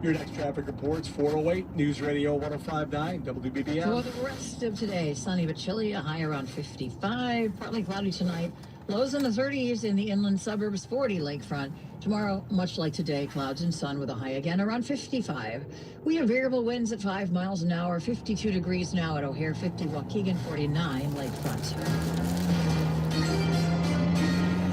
Your next traffic reports, 408 News Radio 1059 WBBM. For the rest of today, sunny but chilly, a high around 55. Partly cloudy tonight. Lows in the 30s in the inland suburbs, 40 lakefront. Tomorrow, much like today, clouds and sun with a high again around 55. We have variable winds at 5 miles an hour, 52 degrees now at O'Hare, 50 Waukegan, 49 lakefront.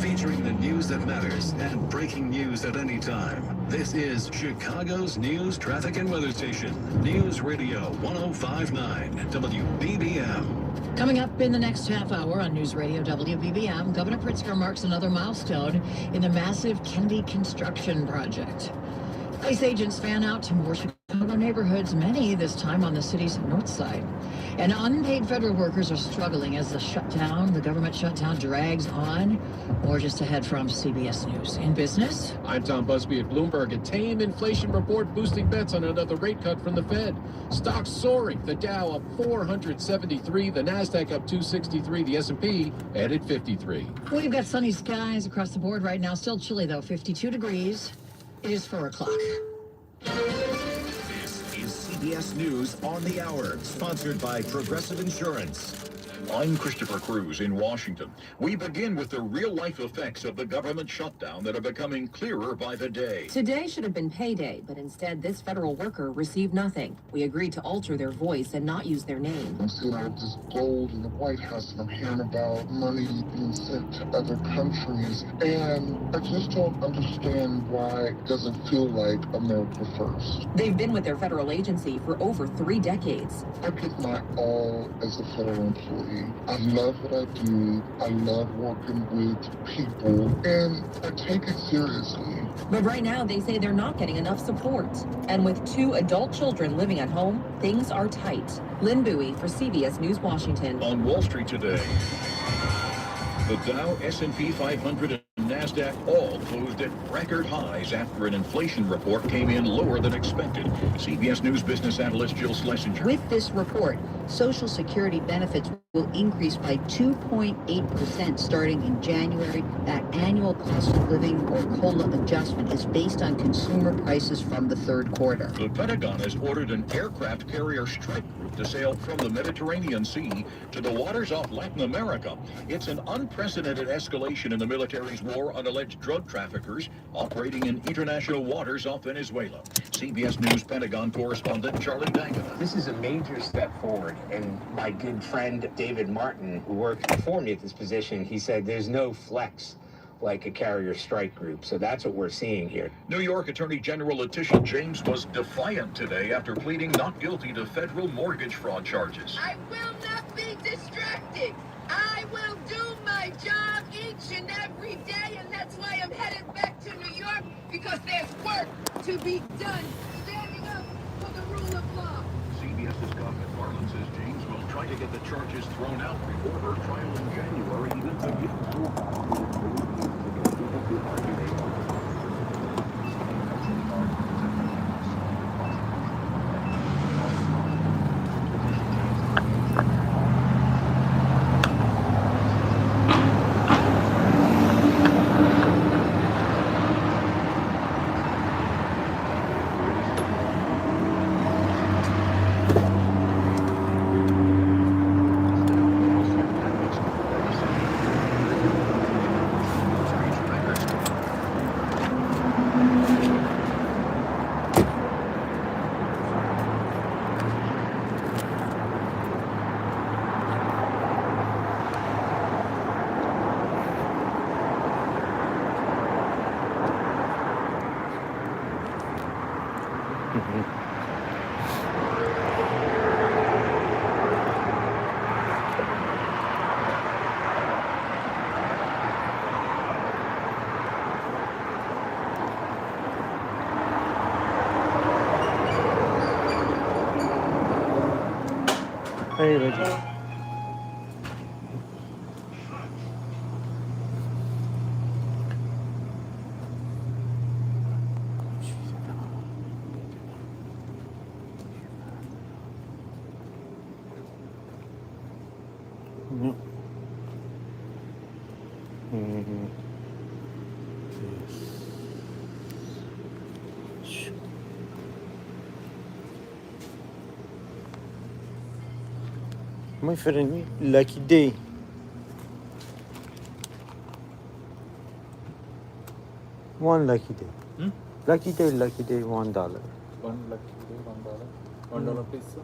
Featuring the news that matters and breaking news at any time. This is Chicago's news, traffic, and weather station. News Radio 1059 WBBM. Coming up in the next half hour on News Radio WBBM, Governor Pritzker marks another milestone in the massive Kennedy construction project. ICE agents fan out to more Chicago neighborhoods, many this time on the city's north side. And unpaid federal workers are struggling as the government shutdown drags on. More just ahead from CBS News. In business, I'm Tom Busby at Bloomberg. A tame inflation report boosting bets on another rate cut from the Fed. Stocks soaring. The Dow up 473, the Nasdaq up 263, the S&P added 53. We've got sunny skies across the board right now. Still chilly though, 52 degrees. It is 4 o'clock. This is CBS News on the Hour, sponsored by Progressive Insurance. I'm Christopher Cruz in Washington. We begin with the real-life effects of the government shutdown that are becoming clearer by the day. Today should have been payday, but instead this federal worker received nothing. We agreed to alter their voice and not use their name. I'm seeing all this gold in the White House, and I'm hearing about money being sent to other countries, and I just don't understand why it doesn't feel like America first. They've been with their federal agency for over 3 decades. I give my all as a federal employee. I love what I do. I love working with people, and I take it seriously. But right now, they say they're not getting enough support. And with 2 adult children living at home, things are tight. Lynn Bowie for CBS News Washington. On Wall Street today, the Dow, S&P 500, and NASDAQ all closed at record highs after an inflation report came in lower than expected. CBS News business analyst Jill Schlesinger. With this report, Social Security benefits will increase by 2.8% starting in January. That annual cost of living or COLA adjustment is based on consumer prices from the third quarter. The Pentagon has ordered an aircraft carrier strike group to sail from the Mediterranean Sea to the waters off Latin America. It's an unprecedented escalation in the military's war on alleged drug traffickers operating in international waters off Venezuela. CBS News Pentagon correspondent Charlie Dangana. This is a major step forward, and my good friend David Martin, who worked before me at this position, he said there's no flex like a carrier strike group. So that's what we're seeing here. New York Attorney General Letitia James was defiant today after pleading not guilty to federal mortgage fraud charges. I will not be distracted. I will do my job each and every day, and that's why I'm headed back to New York, because there's work to be done. Standing up for the rule of law. CBS's Government Marlin says James will try to get the charges thrown out before her trial in January even begins. Hey, Reggie. Yep. My friend, lucky day. One lucky day. Lucky day, $1. One lucky day, $1. $1 pizza.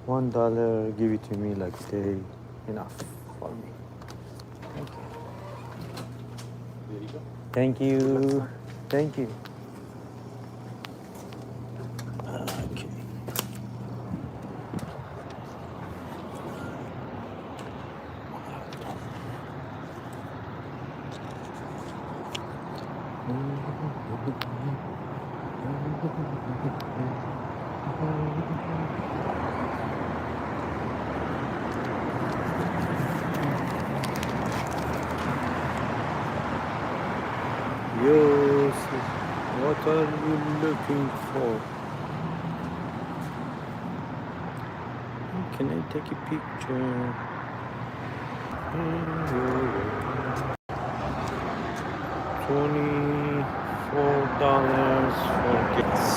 $1, give it to me lucky day. Enough for me. There you go. Thank you. Thank you. Okay. Yes, what are you looking for? Can I take a picture? $24 for gas.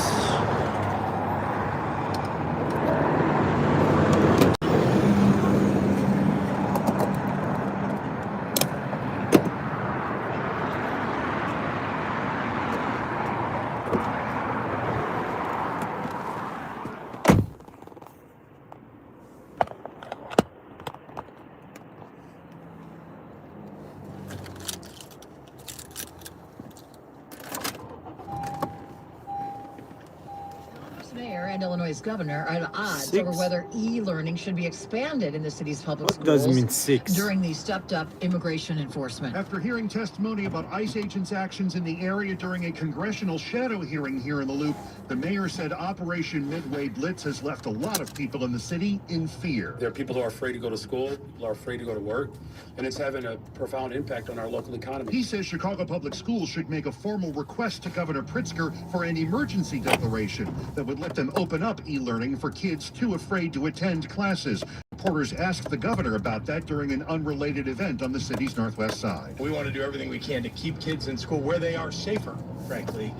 Mayor and Illinois governor are at odds over whether e-learning should be expanded in the city's public schools. What does mean 6? During the stepped-up immigration enforcement. After hearing testimony about ICE agents' actions in the area during a congressional shadow hearing here in the Loop, the mayor said Operation Midway Blitz has left a lot of people in the city in fear. There are people who are afraid to go to school, people are afraid to go to work, and it's having a profound impact on our local economy. He says Chicago Public Schools should make a formal request to Governor Pritzker for an emergency declaration that would let them open up e-learning for kids too afraid to attend classes. Reporters asked the governor about that during an unrelated event on the city's northwest side. We want to do everything we can to keep kids in school where they are safer, frankly,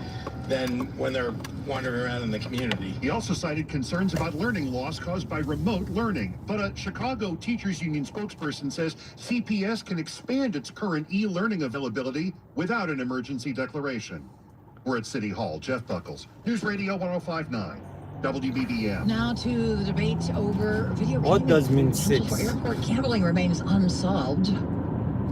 than when they're wandering around in the community. He also cited concerns about learning loss caused by remote learning. But a Chicago Teachers Union spokesperson says CPS can expand its current e-learning availability without an emergency declaration. We're at City Hall. Jeff Buckles, News Radio 105.9. WBBM. Now to the debate over video What does mean 6? for airport gambling remains unsolved.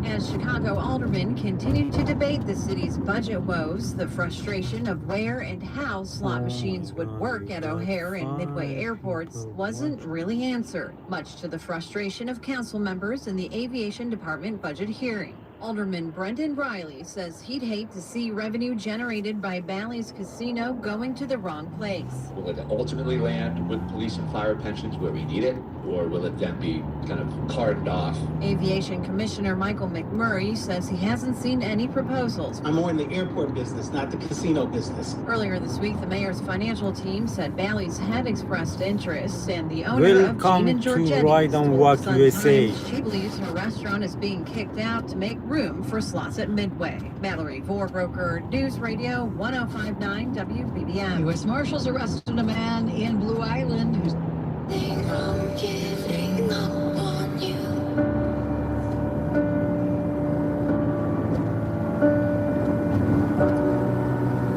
As Chicago aldermen continue to debate the city's budget woes, the frustration of where and how slot machines would work at O'Hare and Midway airports wasn't really answered, much to the frustration of council members in the Aviation Department budget hearing. Alderman Brendan Riley says he'd hate to see revenue generated by Bally's Casino going to the wrong place. Will it ultimately land with police and fire pensions where we need it, or will it then be kind of carted off? Aviation Commissioner Michael McMurray says he hasn't seen any proposals. I'm more in the airport business, not the casino business. Earlier this week, the mayor's financial team said Bally's had expressed interest, and the owner of Gene and Welcome to Ride&Walk USA. She believes her restaurant is being kicked out to make room for slots at Midway. Mallory Vorbroker, News Radio 105.9 WBBM. U.S. Marshals arrested a man in Blue Island who's giving up on you.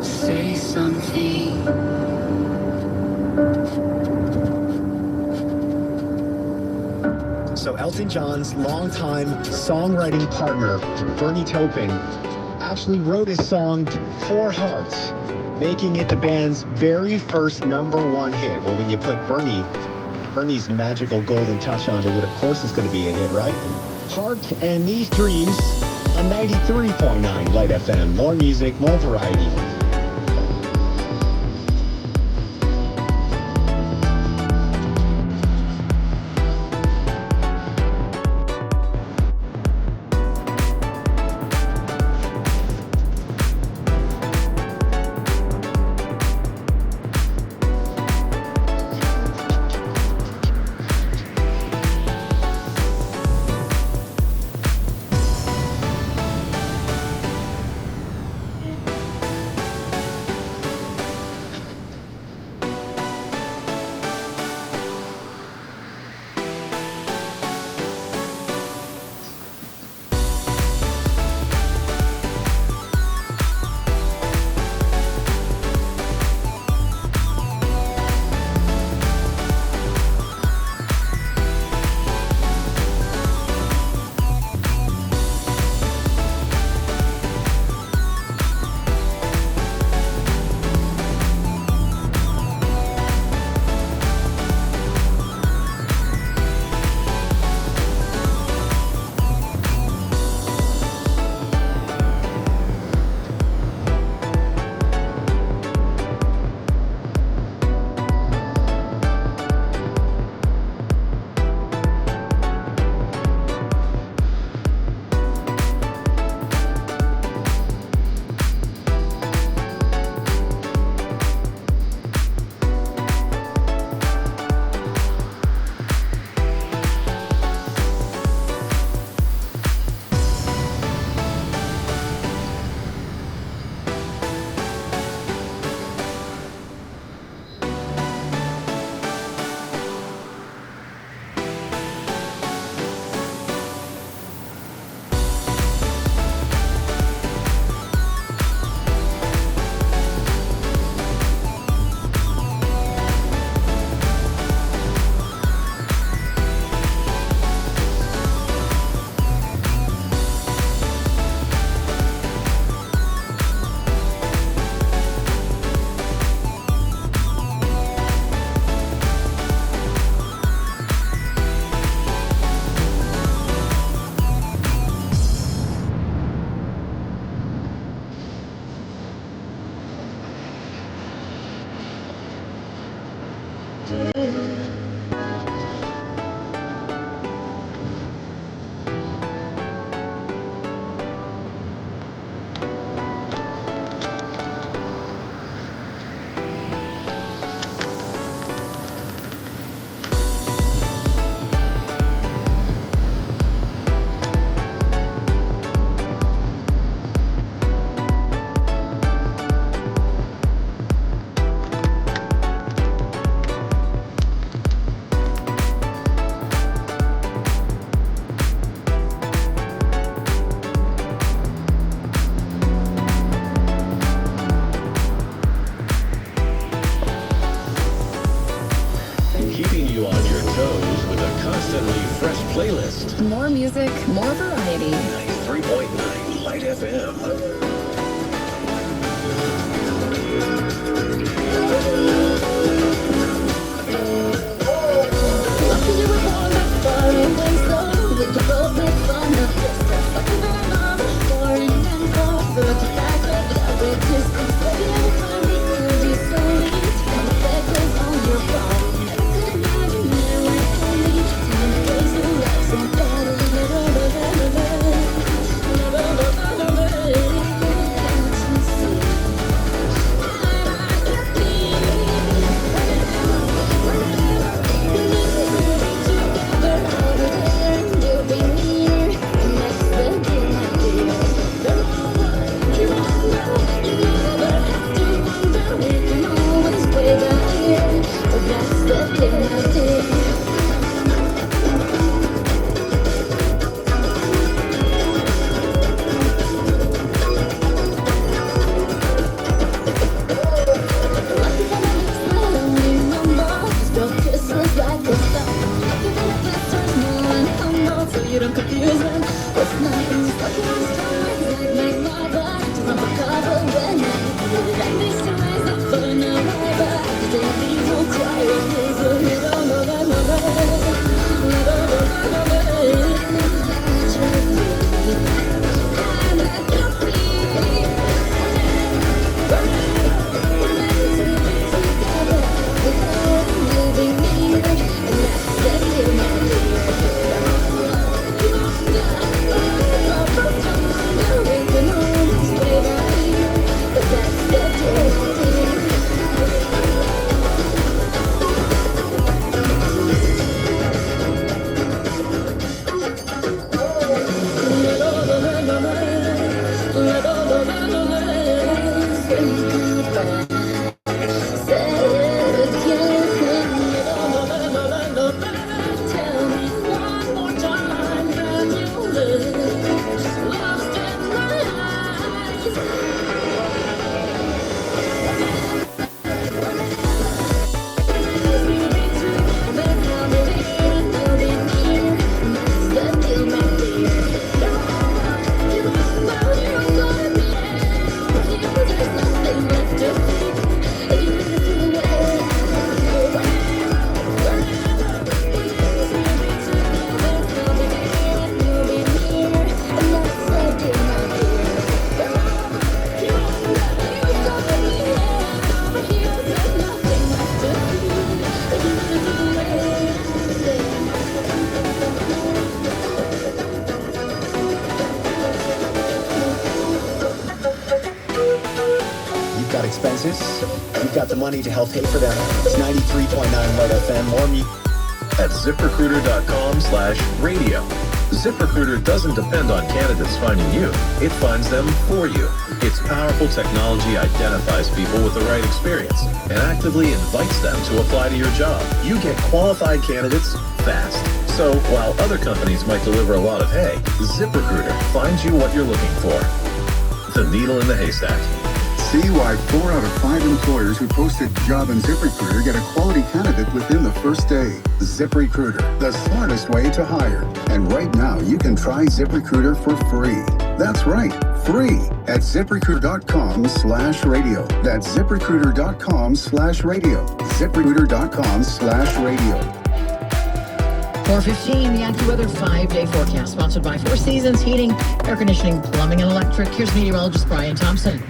Say something. So Elton John's longtime songwriting partner, Bernie Taupin, actually wrote his song Four Hearts, making it the band's very first #1 hit. Well, when you put Bernie's magical golden touch onto it, of course it's going to be a hit, right? Heart and These Dreams on 93.9 Light FM. More music, more variety. Keeping you on your toes with a constantly fresh playlist. More music, more variety. 93.9 Light FM. Expenses, you've got the money to help pay for them. It's 93.9 Light FM. More music at ZipRecruiter.com/radio. ZipRecruiter doesn't depend on candidates finding you. It finds them for you. Its powerful technology identifies people with the right experience and actively invites them to apply to your job. You get qualified candidates fast. So while other companies might deliver a lot of hay, ZipRecruiter finds you what you're looking for. The needle in the haystack. See why 4 out of 5 employers who post a job in ZipRecruiter get a quality candidate within the first day. ZipRecruiter, the smartest way to hire. And right now, you can try ZipRecruiter for free. That's right, free at ZipRecruiter.com/radio. That's ZipRecruiter.com/radio. ZipRecruiter.com/radio. 4:15, the AccuWeather 5-day forecast, sponsored by Four Seasons Heating, Air Conditioning, Plumbing, and Electric. Here's meteorologist Brian Thompson.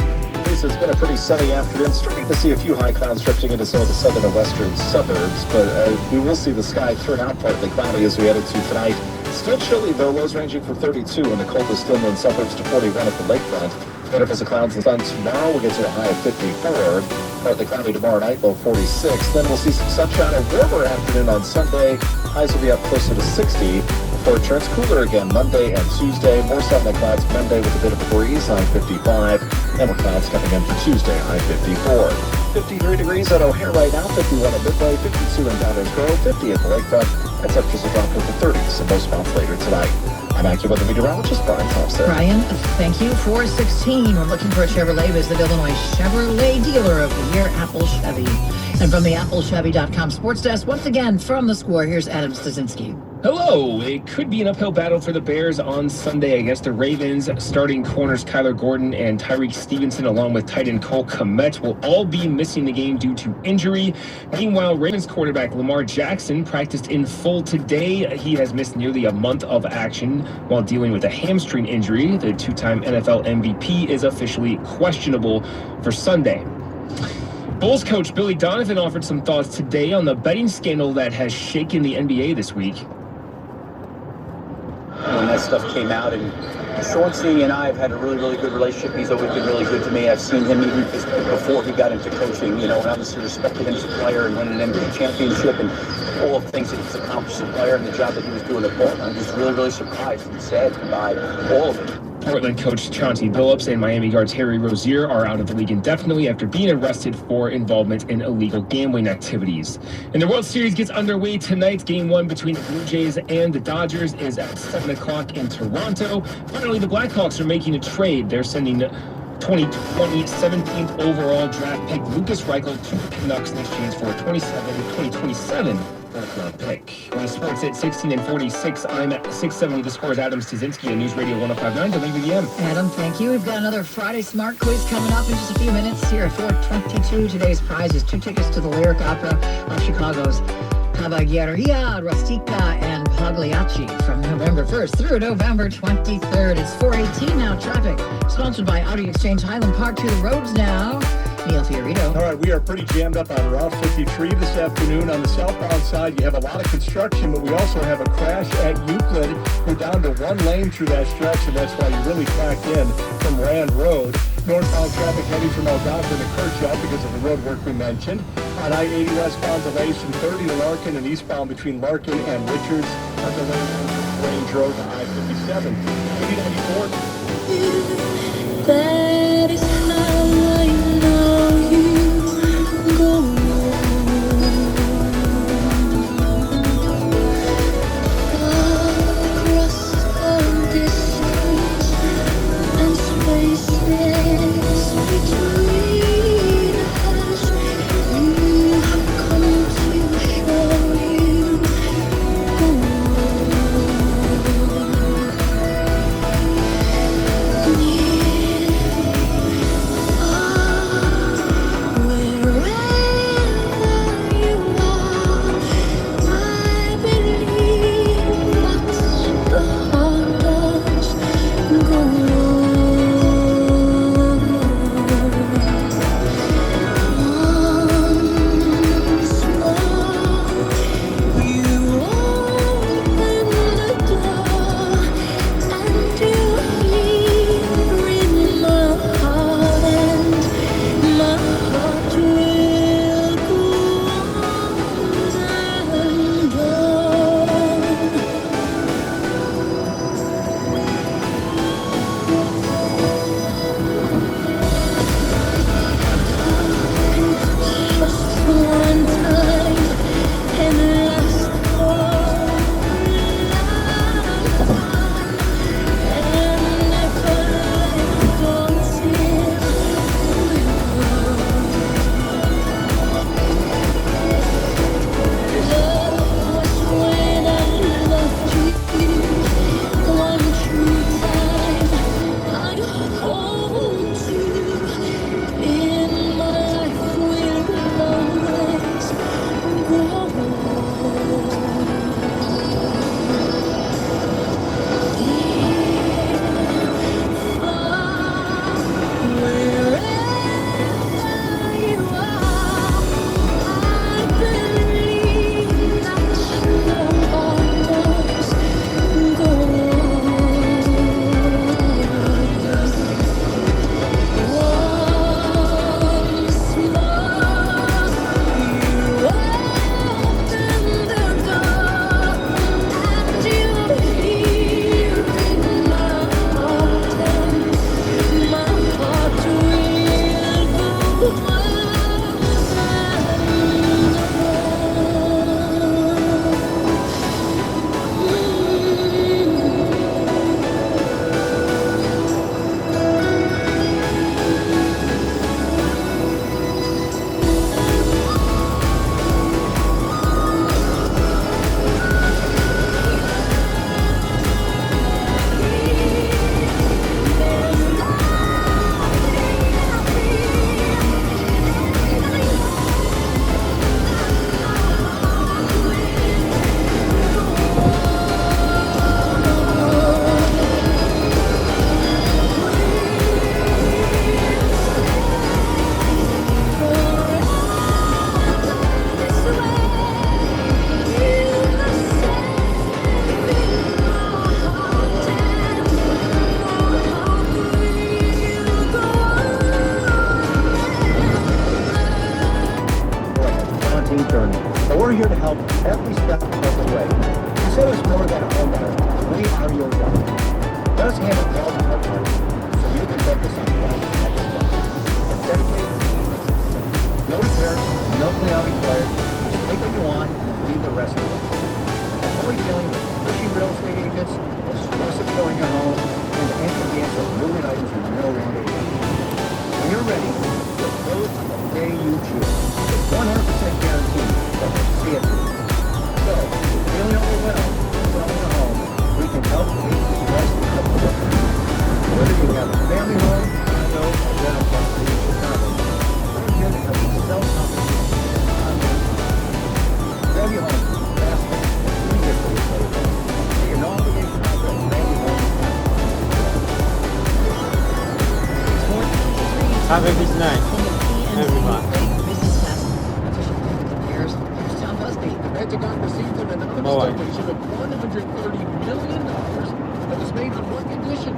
Lisa, it's been a pretty sunny afternoon. Starting to see a few high clouds drifting into some of the southern and western suburbs, but we will see the sky turn out partly cloudy as we head into tonight. Still chilly, though, lows ranging from 32 in the coldest inland suburbs to 41 at the lakefront. Intervals of clouds and sun tomorrow. We'll get to a high of 54. Partly cloudy tomorrow night, low 46. Then we'll see some sunshine and warmer afternoon on Sunday. Highs will be up closer to 60 before it turns cooler again Monday and Tuesday. More sun and clouds Monday with a bit of a breeze, high 55. And more clouds coming in for Tuesday, high 54. 53 degrees at O'Hare right now, 51 at Midway, 52 in Downers Grove, 50 at the lakefront. And temperatures will drop into the 30s in most spots later tonight. I'm AccuWeather meteorologist Brian Thompson. Brian, thank you. 416. We're looking for a Chevrolet. Visit the Illinois Chevrolet Dealer of the Year, Apple Chevy. And from the AppleChevy.com sports desk, once again from the score, here's Adam Stasinski. Hello. It could be an uphill battle for the Bears on Sunday against the Ravens. Starting corners Kyler Gordon and Tyreek Stevenson, along with tight end Cole Kmet, will all be missing the game due to injury. Meanwhile, Ravens quarterback Lamar Jackson practiced in full today. He has missed nearly a month of action while dealing with a hamstring injury. The two-time NFL MVP is officially questionable for Sunday. Bulls coach Billy Donovan offered some thoughts today on the betting scandal that has shaken the NBA this week. When that stuff came out, and Chauncey and I have had a really, really good relationship. He's always been really good to me. I've seen him even before he got into coaching, and obviously respected him as a player and winning an NBA championship and all the things that he's accomplished as a player and the job that he was doing at Portland. I'm just really, really surprised and saddened by all of it. Portland coach Chauncey Billups and Miami guard Terry Rozier are out of the league indefinitely after being arrested for involvement in illegal gambling activities. And the World Series gets underway tonight. Game 1 between the Blue Jays and the Dodgers is at 7 o'clock in Toronto. Finally, the Blackhawks are making a trade. They're sending 2020 17th overall draft pick Lucas Reichel to the Canucks in exchange for a 2027 fourth-round pick. On Sports at 16 and 46, I'm at 670. The score is Adam Stasinski on News Radio 105.9 WBM. Adam, thank you. We've got another Friday Smart Quiz coming up in just a few minutes here at 4:22. Today's prize is 2 tickets to the Lyric Opera of Chicago's Cavalleria Rustica and Pagliacci from November 1st through November 23rd. It's 4:18 now. Traffic sponsored by Audi Exchange Highland Park to the roads now. Neil Fiorito. All right, we are pretty jammed up on Route 53 this afternoon. On the southbound side, you have a lot of construction, but we also have a crash at Euclid. We're down to 1 lane through that stretch, and that's why you really packed in from Rand Road. Northbound traffic heading from Algonquin to Kirkshire because of the road work we mentioned. On I-80 westbound, delays from 30 to Larkin and eastbound between Larkin and Richards. On the Range Road to I-57. 8094. That is how I know you go across all distance and spaces between us. You have come to show you go. parenting journey. But we're here to help every step of the way. Consider us more than a homeowner. We are your government. Let us handle all the hard parts so you can focus on life next step. Dedicated team. No repairs, no cleanout required. Just take what you want and leave the rest of it. Avoid dealing with pushy real estate agents, the stress of selling your home, and the inconvenience of moving items you no longer need. When you're ready, you'll close on the day you choose. It's 100% guaranteed that you'll see it through. So, if you're feeling overwhelmed selling a home, we can help take the stress out of it. Whether you have a family home, condo, or rental property in Chicago, we're here to help you sell something. Grab your home fast and bring it to your place. Take an obligation contract, grab your home. Have a good night, everyone. Pentagon received an anonymous donation of $130 million that was made on one condition.